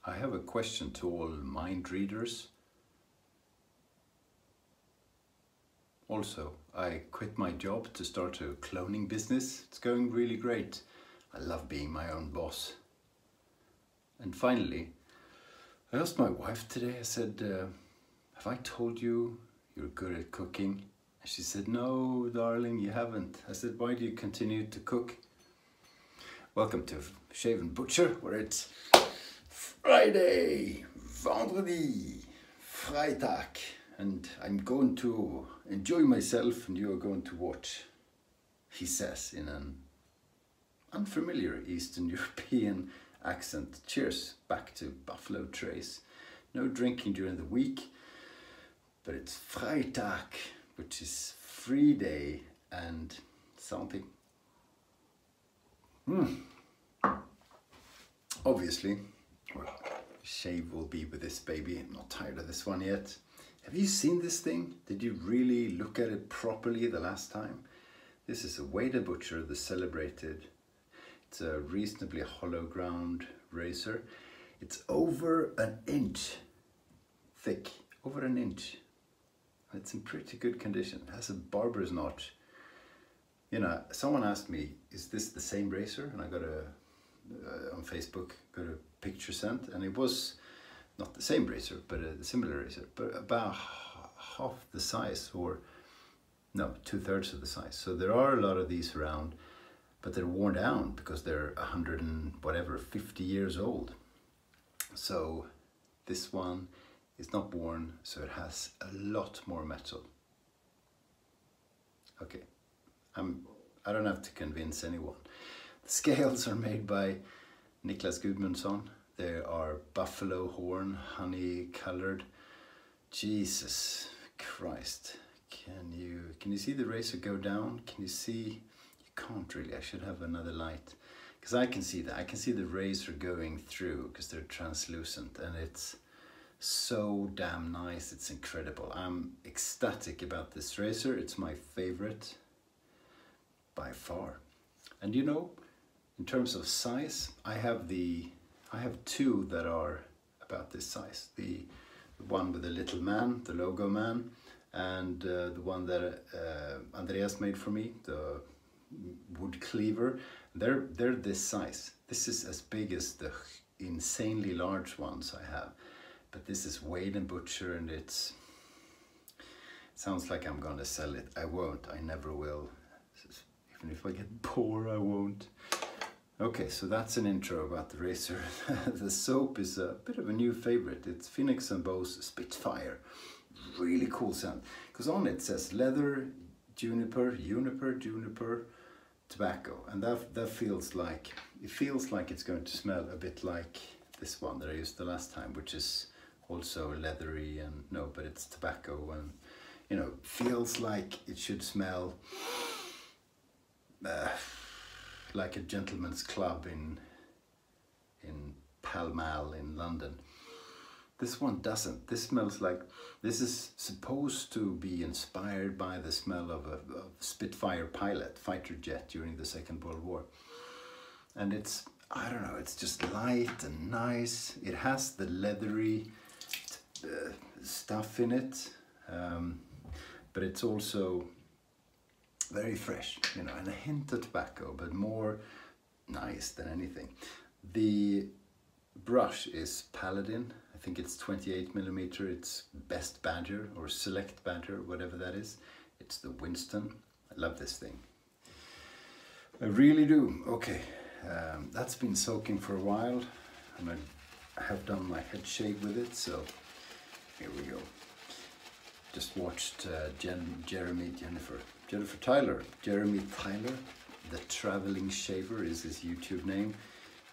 I have a question to all mind readers. Also, I quit my job to start a cloning business. It's going really great. I love being my own boss. And finally, I asked my wife today, I said, have I told you you're good at cooking? And she said, no, darling, you haven't. I said, why do you continue to cook? Welcome to Shave&Butcher, where it's Friday, Vendredi, Freitag, and I'm going to enjoy myself and you are going to watch, he says in an unfamiliar Eastern European accent. Cheers, back to Buffalo Trace. No drinking during the week, but it's Freitag, which is free day and something. Obviously, well, shave will be with this baby. I'm not tired of this one yet. Have you seen this thing? Did you really look at it properly the last time? This is a Vendredi, the celebrated. It's a reasonably hollow ground razor. It's over an inch thick, over an inch. It's in pretty good condition. It has a barber's notch. You know, someone asked me, is this the same razor? And I got on Facebook, got a picture sent, and it was not the same razor, but a similar razor, but about half the size, or no, 2/3 of the size. So there are a lot of these around, but they're worn down because they're 100 and whatever, 50 years old. So this one is not worn, so it has a lot more metal. Okay, I don't have to convince anyone. The scales are made by Niklas Gudmundsson. They are buffalo horn, honey colored. Jesus Christ. Can you see the razor go down? Can you see? You can't really. I should have another light. Because I can see that. I can see the razor going through because they're translucent, and it's so damn nice. It's incredible. I'm ecstatic about this razor. It's my favorite by far. And you know, in terms of size, I have two that are about this size. The one with the little man, the logo man, and the one that Andreas made for me, the wood cleaver. They're this size. This is as big as the insanely large ones I have. But this is Shave&Butcher, and it sounds like I'm gonna sell it. I won't, I never will. Even if I get poor, I won't. Okay, so that's an intro about the razor. The soap is a bit of a new favorite. It's Phoenix & Bose Spitfire. Really cool scent. Because on it says leather, juniper, tobacco. And that feels like, it's going to smell a bit like this one that I used the last time, which is also leathery and, no, but it's tobacco and, you know, feels like it should smell like a gentleman's club in Pall Mall in London. This one doesn't. This smells like, this is supposed to be inspired by the smell of a Spitfire pilot, fighter jet during the Second World War. And it's, I don't know, it's just light and nice. It has the leathery stuff in it, but it's also very fresh, you know, and a hint of tobacco, but more nice than anything. The brush is Paladin. I think it's 28mm. It's Best Badger or Select Badger, whatever that is. It's the Winston. I love this thing. I really do. Okay, that's been soaking for a while, and I have done my head shave with it, so here we go. Just watched Jeremy Tyler, the Traveling Shaver is his YouTube name.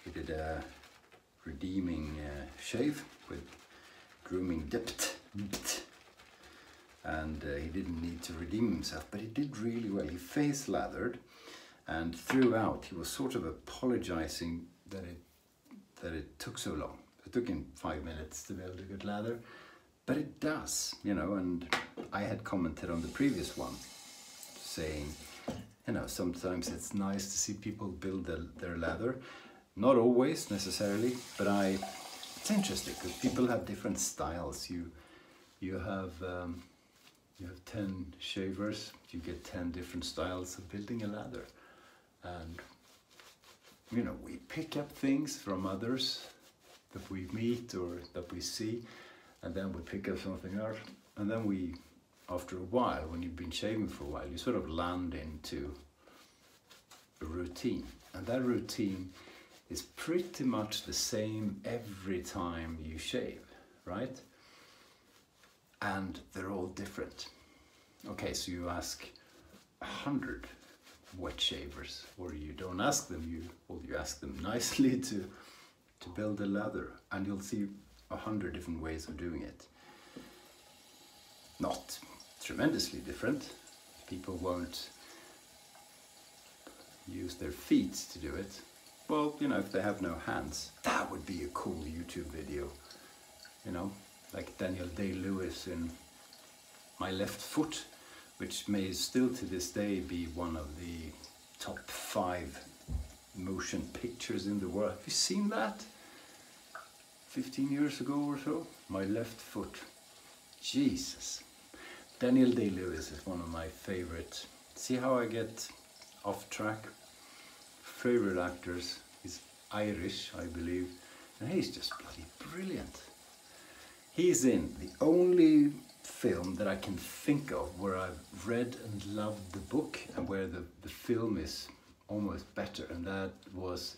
He did a redeeming shave with grooming depth, and he didn't need to redeem himself, but he did really well. He face lathered, and throughout he was sort of apologizing that it took so long. It took him 5 minutes to build a good lather, but it does, you know. And I had commented on the previous one saying, you know, sometimes it's nice to see people build their lather. Not always necessarily, but I It's interesting because people have different styles. You have 10 shavers, you get 10 different styles of building a lather. And you know, we pick up things from others that we meet or that we see, and then we pick up something else, and then we, after a while, when you've been shaving for a while, you sort of land into a routine. And that routine is pretty much the same every time you shave, right? And they're all different. Okay, so you ask 100 wet shavers, or you don't ask them, you ask them nicely to build a lather, and you'll see 100 different ways of doing it. Not tremendously different. People won't use their feet to do it. Well, you know, if they have no hands, that would be a cool YouTube video. You know, like Daniel Day-Lewis in My Left Foot, which may still to this day be one of the top 5 motion pictures in the world. Have you seen that? 15 years ago or so? My Left Foot. Jesus. Daniel Day-Lewis is one of my favorite. See how I get off track? Favorite actors. He's Irish, I believe, and he's just bloody brilliant. He's in the only film that I can think of where I've read and loved the book and where the film is almost better, and that was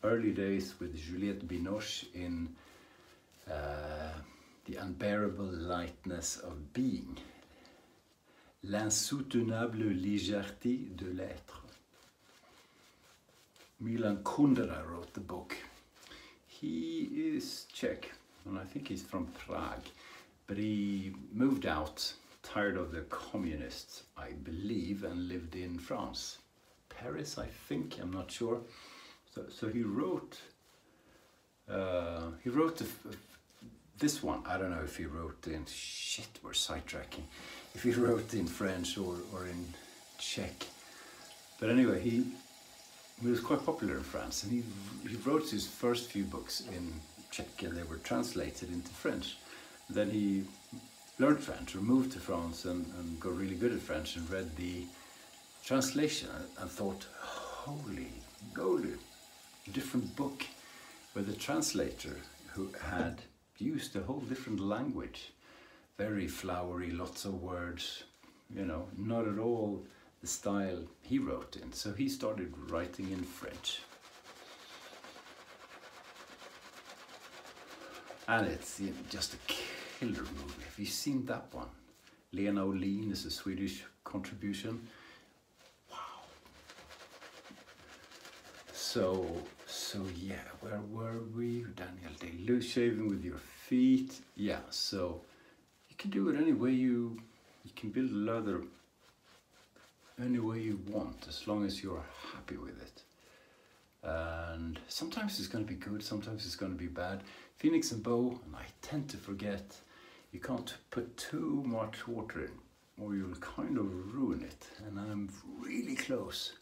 early days with Juliette Binoche in The Unbearable Lightness of Being. L'insoutenable légèreté de l'être. Milan Kundera wrote the book. He is Czech, and I think he's from Prague, but he moved out, tired of the communists, I believe, and lived in France. Paris, I think, I'm not sure. So he wrote this one. I don't know if he wrote in, shit, we're sidetracking, if he wrote in French or in Czech. But anyway, he was quite popular in France, and he wrote his first few books in Czech, and they were translated into French. Then he learned French, or moved to France and got really good at French, and read the translation and thought, holy moly, a different book, where the translator, who had used a whole different language, very flowery, lots of words, you know, not at all the style he wrote in. So he started writing in French. And it's, you know, just a killer movie. Have you seen that one? Lena Olin is a Swedish contribution. Wow. So yeah, where were we? Daniel Day-Lewis, shaving with your feet. Yeah, so you can do it any way you can build leather any way you want, as long as you're happy with it. And sometimes it's going to be good, sometimes it's going to be bad. Phoenix and bow, and I tend to forget, you can't put too much water in, or you'll kind of ruin it. And I'm really close,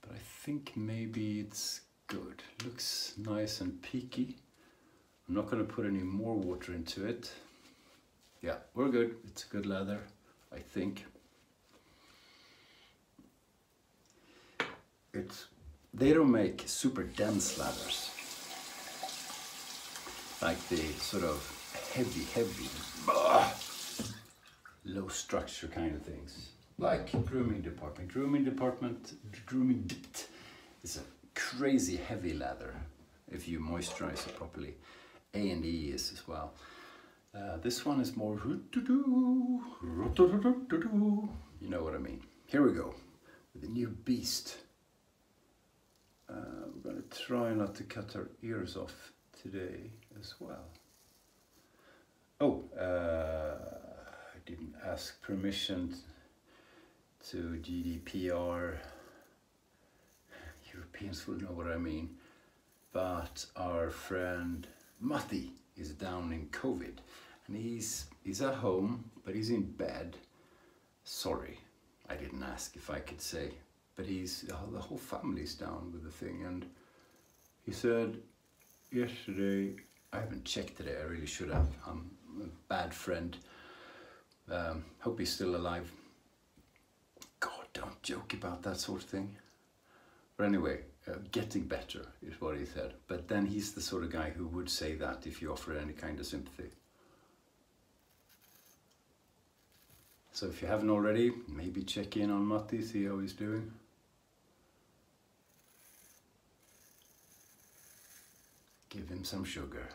but I think maybe it's good. Looks nice and peaky. I'm not going to put any more water into it. Yeah, we're good. It's a good leather, I think. They don't make super dense lathers, like the sort of heavy, low structure kind of things, like grooming department. Grooming is a crazy heavy lather if you moisturize it properly. A&E is as well. This one is more, you know what I mean. Here we go with the new beast. We're going to try not to cut our ears off today as well. Oh, I didn't ask permission to GDPR. Europeans will know what I mean. But our friend Matti is down in COVID, and he's at home, but he's in bed. Sorry, I didn't ask if I could say. But the whole family's down with the thing, and he said yesterday, I haven't checked today, I really should have. I'm a bad friend. Hope he's still alive. God, don't joke about that sort of thing. But anyway, getting better is what he said. But then he's the sort of guy who would say that if you offer any kind of sympathy. So if you haven't already, maybe check in on Matti, see how he's doing. Give him some sugar.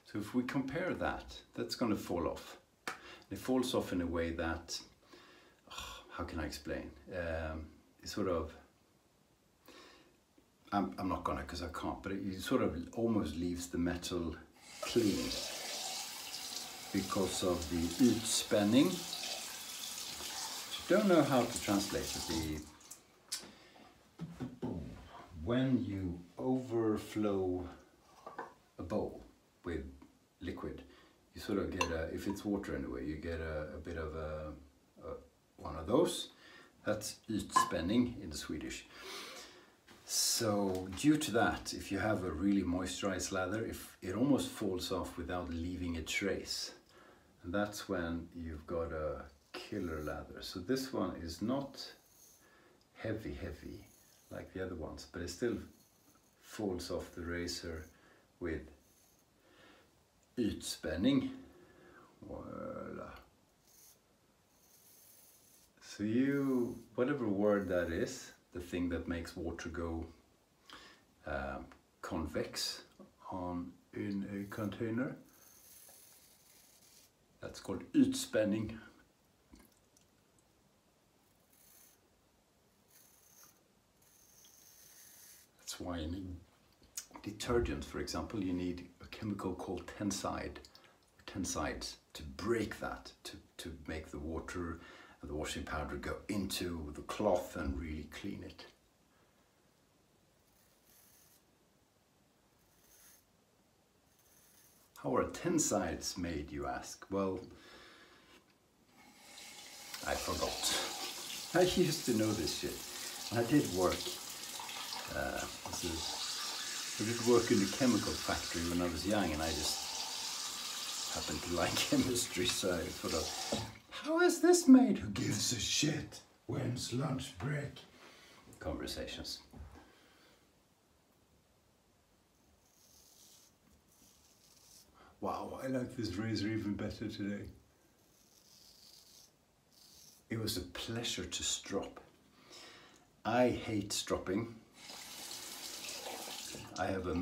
So if we compare that, that's going to fall off. It falls off in a way that, how can I explain? It's sort of, I'm not gonna because I can't, but it sort of almost leaves the metal clean because of the utspänning. Don't know how to translate it. When you overflow a bowl with liquid, you sort of get if it's water anyway, you get a bit of one of those. That's utspänning in Swedish. So due to that, if you have a really moisturized lather, if it almost falls off without leaving a trace. And that's when you've got a killer lather. So this one is not heavy like the other ones, but it still falls off the razor with utspänning. Voila. So you, whatever word that is, the thing that makes water go convex in a container, that's called utspänning. That's why you need detergent, for example, you need a chemical called tensides to break that, to make the water and the washing powder go into the cloth and really clean it. How are tensides made, you ask? Well, I forgot. I used to know this shit. I did work. I did work in the chemical factory when I was young, and I just happened to like chemistry, so I sort of, how is this made? Who gives a shit? When's lunch break? Conversations. Wow, I like this razor even better today. It was a pleasure to strop. I hate stropping. I have a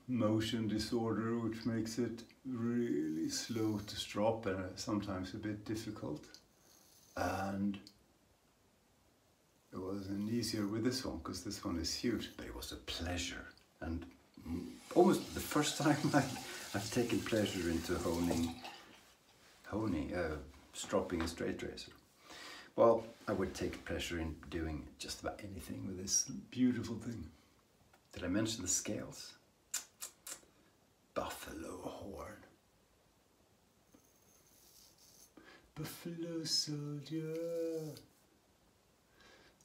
motion disorder which makes it really slow to strop and sometimes a bit difficult. And it wasn't easier with this one because this one is huge, but it was a pleasure. And almost the first time I've taken pleasure into stropping a straight razor. Well, I would take pleasure in doing just about anything with this beautiful thing. Did I mention the scales? Buffalo horn. Buffalo soldier.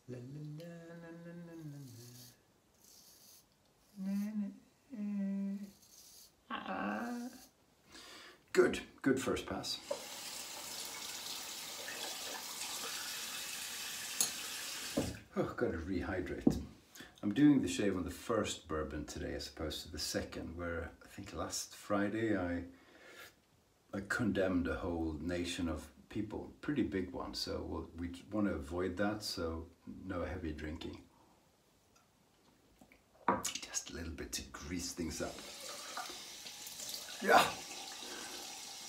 La la la la la la la. Good first pass. Oh, gotta rehydrate. I'm doing the shave on the first bourbon today as opposed to the second, where I think last Friday I condemned a whole nation of people, pretty big one, so we want to avoid that, so no heavy drinking. Just a little bit to grease things up. Yeah.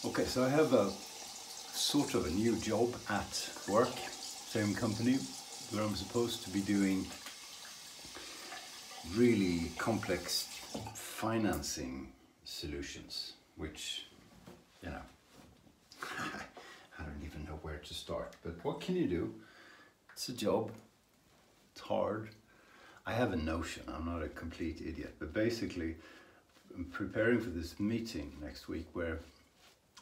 Okay, so I have a sort of a new job at work, same company, where I'm supposed to be doing really complex financing solutions, which, you know, I don't even know where to start, but what can you do? It's a job, it's hard. I have a notion, I'm not a complete idiot, but basically I'm preparing for this meeting next week where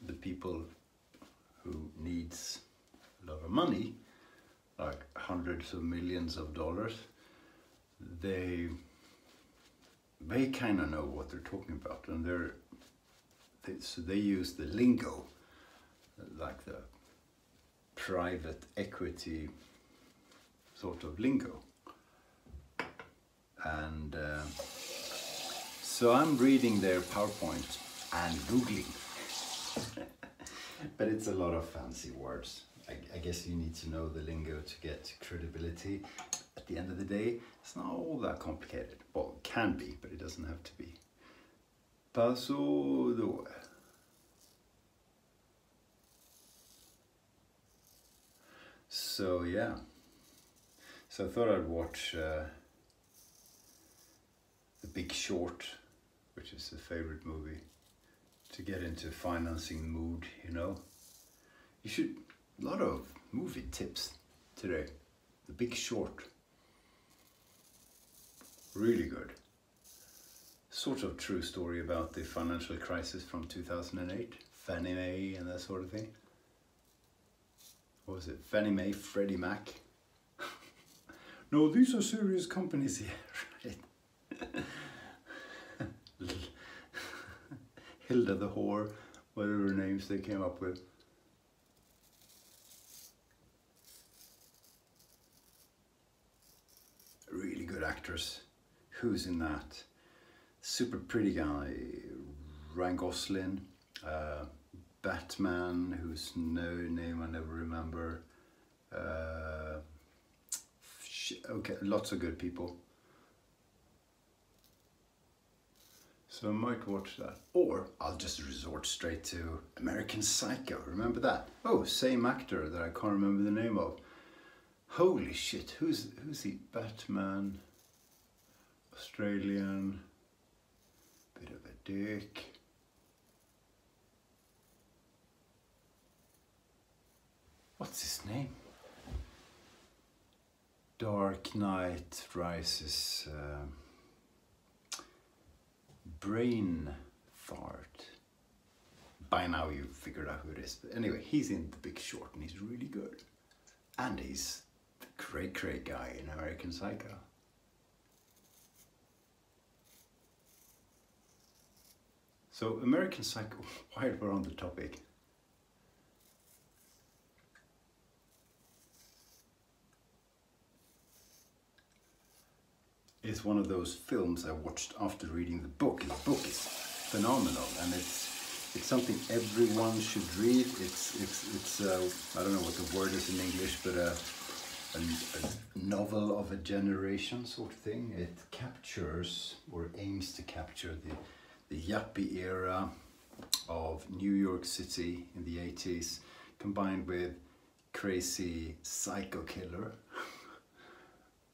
the people who needs a lot of money like hundreds of millions of dollars, they kind of know what they're talking about, and so they use the lingo, like the private equity sort of lingo. And so I'm reading their PowerPoint and Googling. But it's a lot of fancy words. I guess you need to know the lingo to get credibility. At the end of the day, it's not all that complicated. Well, it can be, but it doesn't have to be. Paso do. So yeah. So I thought I'd watch The Big Short, which is a favorite movie, to get into financing mood, you know. You should, a lot of movie tips today. The Big Short. Really good. Sort of true story about the financial crisis from 2008. Fannie Mae and that sort of thing. What was it? Fannie Mae, Freddie Mac. No, these are serious companies here, right? Hilda the Whore, whatever names they came up with. Really good actors. Who's in that? Super pretty guy, Ryan Gosling, Batman, whose name I never remember. Okay, lots of good people. So I might watch that. Or I'll just resort straight to American Psycho. Remember that? Oh, same actor that I can't remember the name of. Holy shit, who's he? Batman, Australian, bit of a dick. What's his name? Dark Knight Rises. Brain fart. By now you've figured out who it is. But anyway, he's in The Big Short and he's really good. And he's the cray guy in American Psycho. So American Psycho, while we're on the topic. Is one of those films I watched after reading the book. The book is phenomenal, and it's something everyone should read. It's I don't know what the word is in English, but a novel of a generation sort of thing. It captures or aims to capture the yuppie era of New York City in the 80s, combined with crazy psycho killer.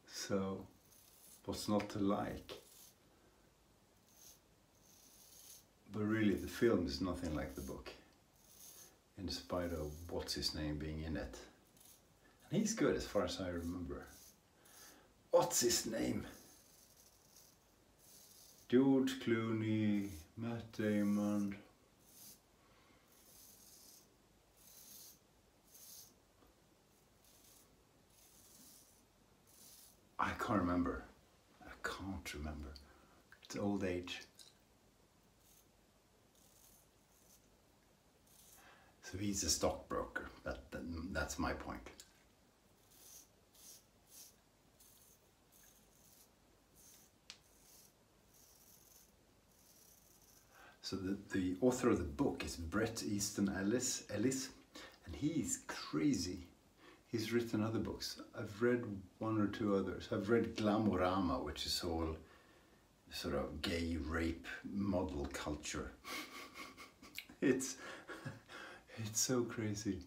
So. What's not to like? But really, the film is nothing like the book, in spite of what's his name being in it. And he's good as far as I remember. What's his name? George Clooney, Matt Damon. I can't remember. Can't remember. It's old age. So he's a stockbroker. That's my point. So the author of the book is Bret Easton Ellis, and he's crazy. He's written other books. I've read one or two others. I've read Glamorama, which is all sort of gay rape model culture. It's so crazy.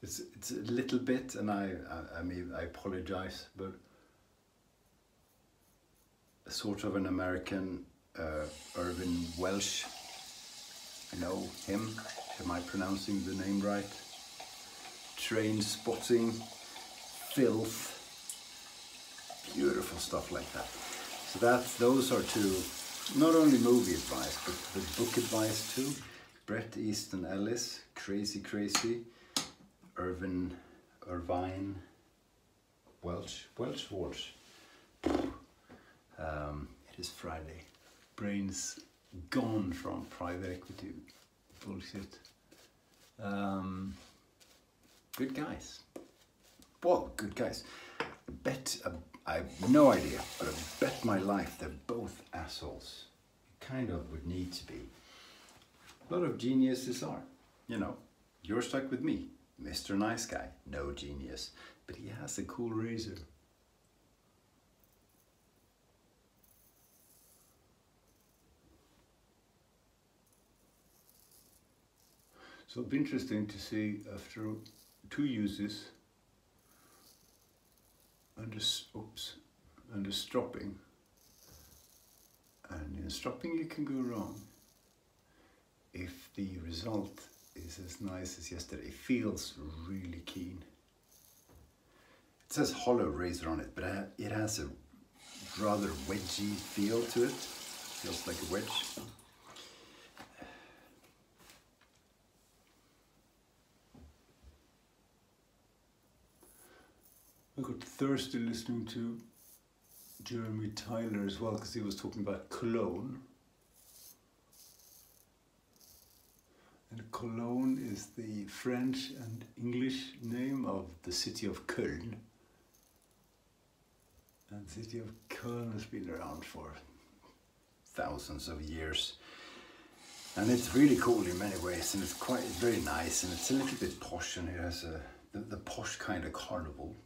It's a little bit, and I mean I apologize, but sort of an American Irvin Welsh. I know him. Am I pronouncing the name right? Train spotting, filth, Beautiful stuff like that. So those are two, not only movie advice, but book advice too. Bret Easton Ellis, Crazy Crazy, Irvine Welsh. It is Friday. Brains gone from private equity bullshit. Good guys. Well, good guys. I have no idea, but I bet my life they're both assholes. Kind of would need to be. A lot of geniuses are. You know, you're stuck with me. Mr. Nice Guy, no genius, but he has a cool razor. So it'll be interesting to see after 2 uses under stropping, and in stropping you can go wrong if the result is as nice as yesterday. It feels really keen. It says hollow razor on it, but it has a rather wedgy feel to it. Feels like a wedge. I got thirsty listening to Jeremy Tyler as well, because he was talking about Cologne. And Cologne is the French and English name of the city of Köln. And the city of Köln has been around for thousands of years. And it's really cool in many ways, and it's very nice, and it's a little bit posh, and it has the posh kind of carnival,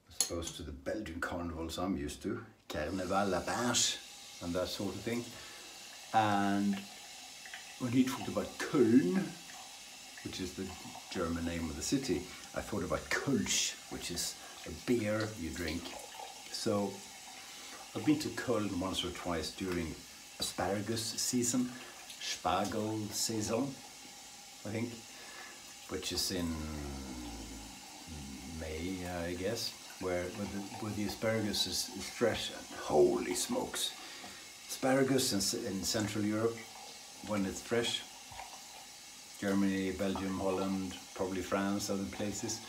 as opposed to the Belgian carnivals I'm used to, Carnaval la Banche, and that sort of thing. And when he talked about Köln, which is the German name of the city, I thought about Kölsch, which is a beer you drink. So I've been to Köln once or twice during asparagus season, Spargel season, I think, which is in May, I guess, where the asparagus is fresh, and holy smokes. Asparagus in Central Europe, when it's fresh, Germany, Belgium, Holland, probably France, other places,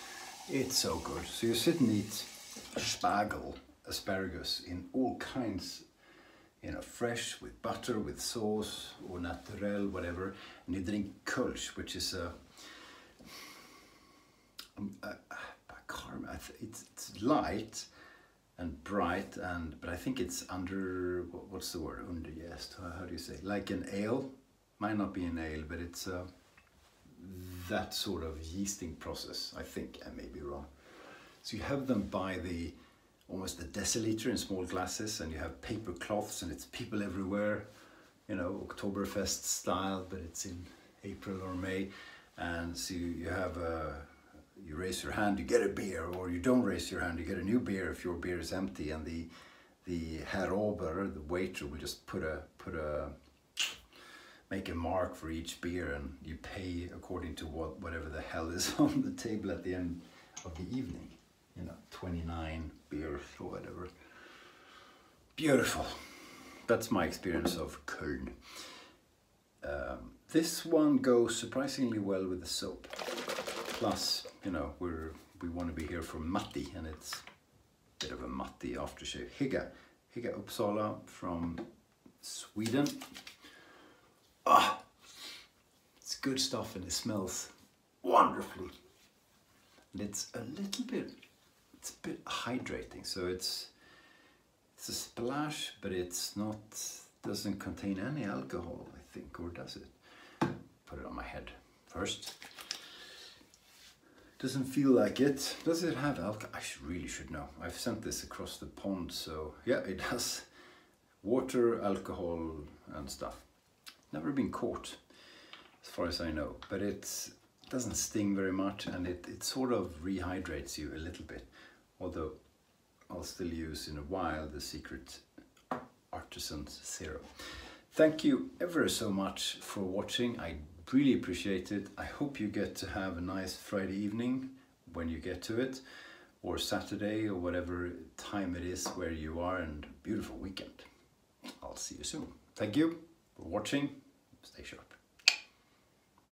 it's so good. So you sit and eat Spargel, asparagus, in all kinds, you know, fresh, with butter, with sauce, or naturel, whatever, and you drink Kölsch, which is it's light and bright, but I think it's what's the word, underjäst, how do you say, like an ale. Might not be an ale, but it's that sort of yeasting process, I think. I may be wrong. So you have them by almost the deciliter in small glasses, and you have paper cloths, and it's people everywhere, you know, Oktoberfest style, but it's in April or May. And so you have you raise your hand, you get a beer, or you don't raise your hand, you get a new beer if your beer is empty, and the Herr Ober, the waiter, will just make a mark for each beer, and you pay according to whatever the hell is on the table at the end of the evening. You know, 29 beers or whatever. Beautiful. That's my experience of Köln. This one goes surprisingly well with the soap. Plus, you know, we want to be here for Matti, and it's a bit of a Matti aftershave. Hygge Uppsala from Sweden. Ah, it's good stuff, and it smells wonderfully. And it's a bit hydrating, so it's a splash, but doesn't contain any alcohol, I think, or does it? Put it on my head first. Doesn't feel like it. Does it have alcohol? I really should know. I've sent this across the pond, so yeah, it has water, alcohol, and stuff. Never been caught, as far as I know, but it doesn't sting very much, and it sort of rehydrates you a little bit, although I'll still use in a while the Secret Artisan's Serum. Thank you ever so much for watching. I really appreciate it. I hope you get to have a nice Friday evening when you get to it, or Saturday, or whatever time it is where you are, and beautiful weekend. I'll see you soon. Thank you for watching. Stay sharp.